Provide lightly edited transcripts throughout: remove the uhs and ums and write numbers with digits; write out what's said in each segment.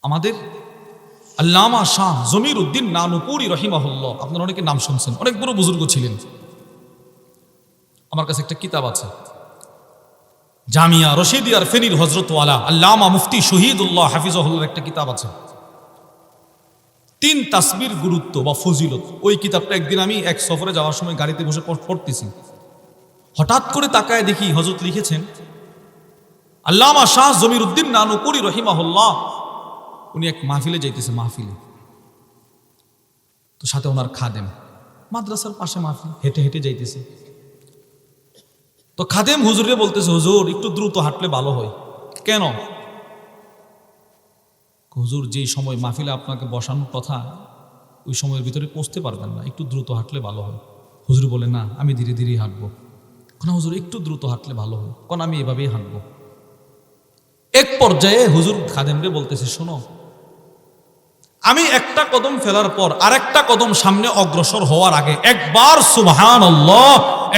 আমাদের আল্লামা শাহ জমির উদ্দিন নানুপুরি রহিমাহুল্লাহ, আপনারা অনেকে নাম শুনছেন, অনেক বড় বুজুর্গ ছিলেন। আমার কাছে একটা কিতাব আছে, জামিয়া রশিদিয়ার ফেনীর হজরতওয়ালা আল্লামা মুফতি শহীদুল্লাহ হাফিজাহুল্লাহর একটা কিতাব আছে, 3 তাসবির গুরুত্ব বা ফজিলত। ওই কিতাবটা একদিন আমি এক সফরে যাওয়ার সময় গাড়িতে বসে পড়তেছি, হঠাৎ করে তাকায় দেখি হযরত লিখেছেন আল্লামা শাহ জমির উদ্দিন নানুপুরি রহিমাহুল্লাহ, উনি এক মাহফিলে যাইতেছে, মাহফিলে তো সাথে ওনার খাদেম, মাদ্রাসার পাশে মাহফিল, হেঁটে হেঁটে যাইতেছে। তো খাদেম হুজুরে বলতেছে, হুজুর একটু দ্রুত হাঁটলে ভালো হয়। কেন? হুজুর যেই সময় মাহফিলে আপনাকে বসানোর কথা ওই সময়ের ভিতরে পৌঁছতে পারবেন না, একটু দ্রুত হাঁটলে ভালো হয়। হুজুর বলে, না আমি ধীরে ধীরে হাঁটবো। কেন হুজুর একটু দ্রুত হাঁটলে ভালো হয়? কারণ আমি এভাবেই হাঁটবো। এক পর্যায়ে হুজুর খাদেমরে বলতেছে, শোনো, আমি একটা কদম ফেলার পর আরেকটা কদম সামনে অগ্রসর হওয়ার আগে একবার সুবহানাল্লাহ,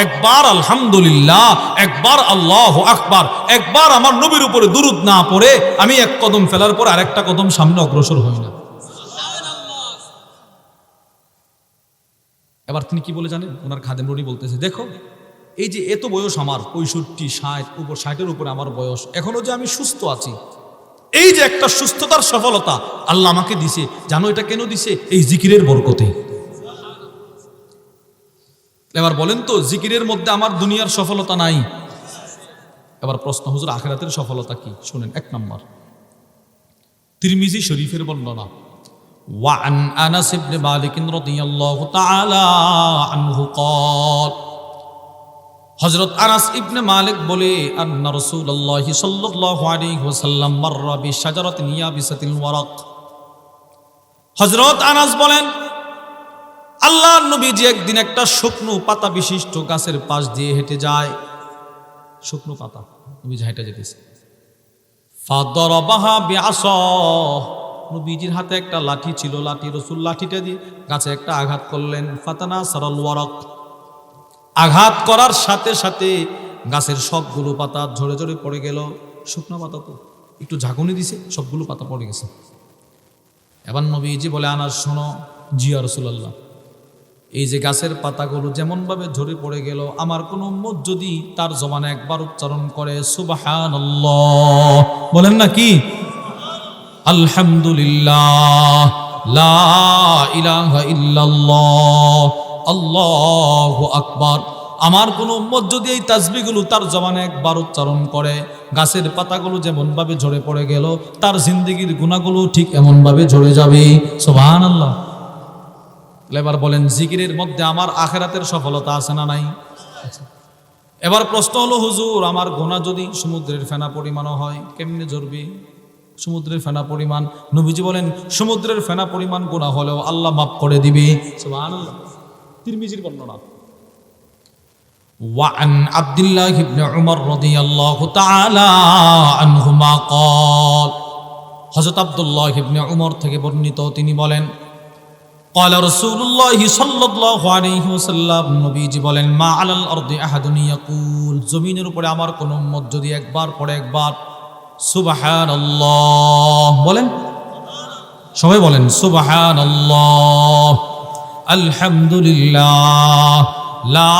একবার আলহামদুলিল্লাহ, একবার আল্লাহু আকবার, একবার আমার নবীর উপরে দুরূদ না পড়ে আমি এক কদম ফেলার পর আরেকটা কদম সামনে অগ্রসর হই না। এবার তিনি কি বলে জানেন? ওনার খাদেম রনি বলতেছে, দেখো এই যে এত বয়স আমার 65, 60-এর উপরে আমার বয়স, এখনো যে আমি সুস্থ আছি, এই যে একটা সুস্থতার সফলতা আল্লাহ আমাকে দিছে, জানো এটা কেন দিছে? এই জিকিরের বরকতে। এবার বলেন তো, জিকিরের মধ্যে আমার দুনিয়ার সফলতা নাই? এবার প্রশ্ন, হুজুর আখিরাতের সফলতা কি? শুনেন, 1 নম্বর তিরমিজি শরীফের বর্ণনা, ওয়ান আনাস ইবনে মালিক রাদিয়াল্লাহু তাআলা আনহু قال, হযরত আনাস ইবনে মালিক বলে, আন্না রাসূলুল্লাহ সাল্লাল্লাহু আলাইহি ওয়াসাল্লাম মাররা বিশাজারাতিন ইয়াবিসাতিল ওয়ারাক। হযরত আনাস বলেন, আল্লাহর নবীজি একদিন একটা শুকনো পাতা বিশিষ্ট গাছের পাশ দিয়ে হেঁটে যায়। শুকনো পাতা নবীজি হেঁটে যেতেছে। ফাদরাবাহা বিআসা, নবীজির হাতে একটা লাঠি ছিল, রাসূল লাঠিটা দিয়ে গাছে একটা আঘাত করলেন। ফাতানা সারাল ওয়ারাক, আঘাত করার সাথে সাথে গাছের সবগুলো পাতা ঝরে ঝরে পড়ে গেল। শুকনো পাতা তো একটু ঝাঁকুনি দিছে, সবগুলো পাতা পড়ে গেছে। এবার নবীজি বলে, আনাস শোনো, জি ইয়া রাসূলুল্লাহ, এই যে গাছের পাতাগুলো যেমন ভাবে ঝরে পড়ে গেল, আমার কোন উম্মত যদি তার জবানে একবার উচ্চারণ করে সুবহানাল্লাহ, বলেন না কি আলহামদুলিল্লাহ, লা ইলাহা ইল্লাল্লাহ, আল্লাহু আকবার, আমার কোন উম্মত যদি এই তাসবিহগুলো তার জবানে একবার উচ্চারণ করে, গাছের পাতাগুলো যেমন ভাবে ঝরে পড়ে গেল, তার জিন্দেগীর গুনাহগুলো ঠিক এমন ভাবে ঝরে যাবে। সুবহানাল্লাহ। এবার বলেন, জিকিরের মধ্যে আমার আখিরাতের সফলতা আছে না নাই? এবার প্রশ্ন হলো, হুজুর আমার গুনাহ যদি সমুদ্রের ফেনা পরিমাণও হয়, কেমনে ঝরবে? সমুদ্রের ফেনা পরিমাণ, নবীজি বলেন সমুদ্রের ফেনা পরিমাণ গুনাহ হলেও আল্লাহ মাফ করে দিবে। সুবহানাল্লাহ। তিরমিজির বর্ণনা, ওয়ান আব্দুল্লাহ ইবনে উমর রাদিয়াল্লাহু তাআলা আনহুমা قال, হযরত আব্দুল্লাহ ইবনে উমর থেকে বর্ণিত, তিনি বলেন, قال رسول الله صلى الله عليه وسلم, নবীজি বলেন, মা আলাল আরদি আহাদুন ইয়াকুল, জমিনের উপরে আমার কোন উম্মত যদি একবার পড়ে একবার সুবহানাল্লাহ, বলেন সবাই বলেন সুবহানাল্লাহ, আলহামদুলিল্লাহ, লা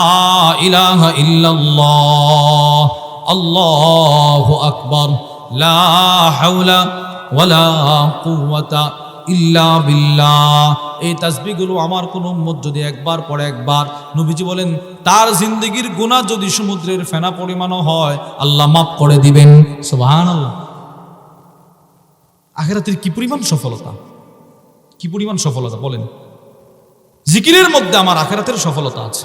ইলাহা ইল্লাল্লাহ, আল্লাহু আকবার, লা হাওলা ওয়ালা কুওয়াতা ইল্লা বিল্লাহ, এই তাসবিহগুলো আমার কোন উম্মত যদি একবার পড়ে একবার, নবীজি বলেন তার জিন্দেগীর গুনাহ যদি সমুদ্রের ফেনা পরিমাণও হয় আল্লাহ মাফ করে দিবেন। সুবহানাল্লাহ। আখিরাতের কি পরিমাণ সফলতা, কি পরিমাণ সফলতা বলেন। জিকিরের মধ্যে আমার আখিরাতের সফলতা আছে।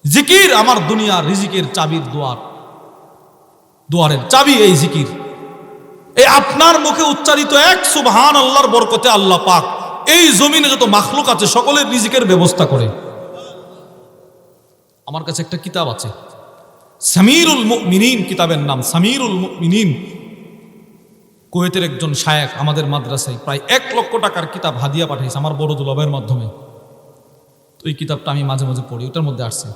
জিকির আমার দুনিয়ার রিজিকের চাবির দুয়ারের চাবি এই জিকির। এই আপনার মুখে উচ্চারিত এক সুবহান আল্লাহর বরকতে আল্লাহ পাক এই জমিনে যত মাখলুক আছে সকলের রিজিকের ব্যবস্থা করে। আমার কাছে একটা কিতাব আছে, সামিরুল মুমিনিন, কিতাবের নাম সামিরুল মুমিনিন। কুয়েতের একজন শায়েখ আমাদের মাদ্রাসায় প্রায় 1 লক্ষ টাকার কিতাব হাদিয়া পাঠাইছে আমার বড় দুলাভাইয়ের মাধ্যমে। তো এই কিতাবটা আমি মাঝে মাঝে পড়ি, ওটার মধ্যে আসছে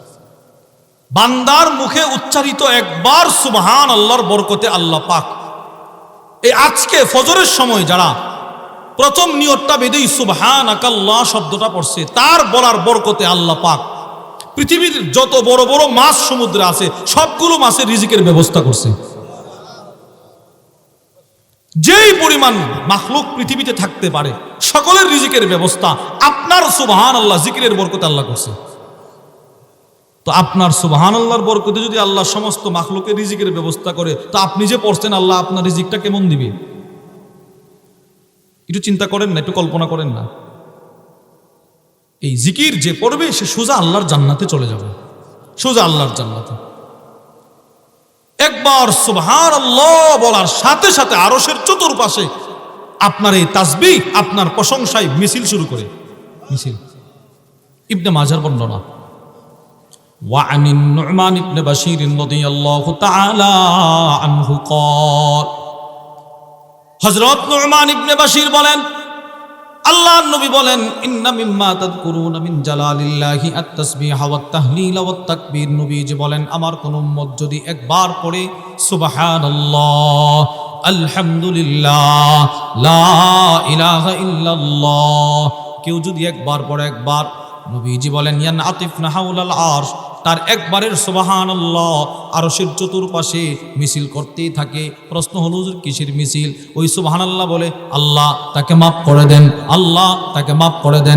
বান্দার মুখে উচ্চারিত একবার সুবহান আল্লাহর বরকতে আল্লাহ পাক এই আজকে ফজরের সময় যারা প্রথম নিয়তটা বেঁধেই সুবহানাকাল্লাহ শব্দটা পড়ছে, তার বলার বরকতে আল্লাহ পাক পৃথিবীর যত বড় বড় মাছ সমুদ্রে আছে সবগুলো মাছের রিজিকের ব্যবস্থা করছে। যেই পরিমাণ মাখলুক পৃথিবীতে থাকতে পারে সকলের রিজিকের ব্যবস্থা আপনার সুবহানাল্লাহ জিকিরের বরকতে আল্লাহ করছে। তো আপনার সুবহানাল্লাহর বরকতে যদি আল্লাহ সমস্ত মাখলুকের রিজিকের ব্যবস্থা করে, তো আপনি যে পড়ছেন আল্লাহ আপনার রিজিকটা কেমন দিবে? একটু চিন্তা করেন না, একটু কল্পনা করেন না। এই জিকির যে পড়বে সে সোজা আল্লাহর জান্নাতে চলে যাবে, সোজা আল্লাহর জান্নাতে। একবার সুবহানাল্লাহ বলার সাথে সাথে আরশের চতুর্পাশে আপনার এই তাসবিহ আপনার প্রশংসায় মিছিল শুরু করে, মিছিল। ইবনে মাজার বর্ণনা, وعن النعمان بن بشير رضي الله تعالى عنه قال, হযরত নু'মান ইবনে বাশির বলেন, আল্লাহর নবী বলেন, ইন্না মিম্মা তাযকুরুনা মিন জালালিল্লাহি আত-তাসবিহ ওয়াত তাহলিল ওয়াত তাকবীর। নবীজি বলেন, আমার কোন উম্মত যদি একবার পড়ে সুবহানাল্লাহ, আলহামদুলিল্লাহ, লা ইলাহা ইল্লাল্লাহ, কেউ যদি একবার পড়ে, একবার, নবীজি বলেন, ইয়ান আতিফনা হাওলাল আরশ, তার একবারের সুবহানাল্লাহ আরশের চতুর্পাশে মিছিল করতেই থাকে। প্রশ্ন হলো, হুজুর কিসের মিছিল? ওই সুবহানাল্লাহ বলে আল্লাহ তাকে মাফ করে দেন, আল্লাহ তাকে মাফ করে দেন,